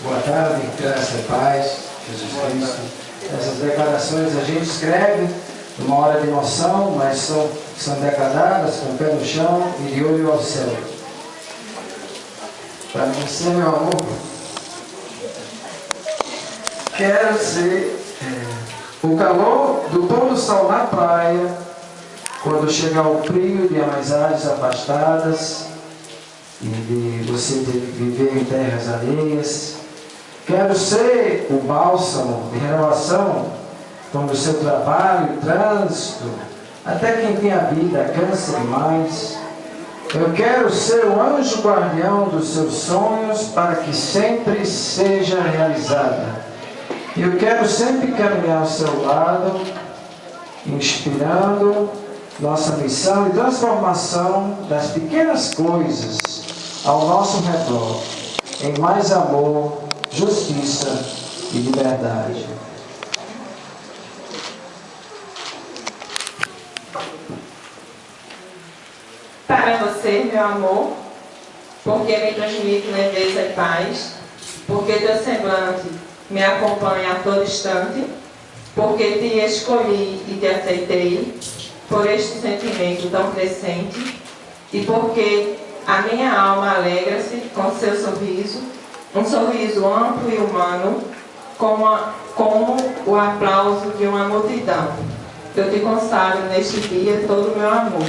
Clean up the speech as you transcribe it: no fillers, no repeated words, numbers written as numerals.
Boa tarde, graça e paz, Jesus Cristo. Essas declarações a gente escreve numa hora de emoção, mas são declaradas com o pé no chão e de olho ao céu. Para você, meu amor, quero ser o calor do pôr do sol na praia, quando chegar o frio de amizades afastadas e de você viver em terras alheias. Quero ser o bálsamo de renovação quando o seu trabalho, trânsito, até quem tem a vida cansa demais. Eu quero ser o anjo guardião dos seus sonhos para que sempre seja realizada. Eu quero sempre caminhar ao seu lado, inspirando nossa missão e transformação das pequenas coisas ao nosso redor em mais amor, justiça e liberdade. Para você, meu amor, porque me transmite leveza e paz, porque teu semblante me acompanha a todo instante, porque te escolhi e te aceitei, por este sentimento tão crescente, e porque a minha alma alegra-se com seu sorriso, um sorriso amplo e humano, como o aplauso de uma multidão. Eu te consagro neste dia todo o meu amor.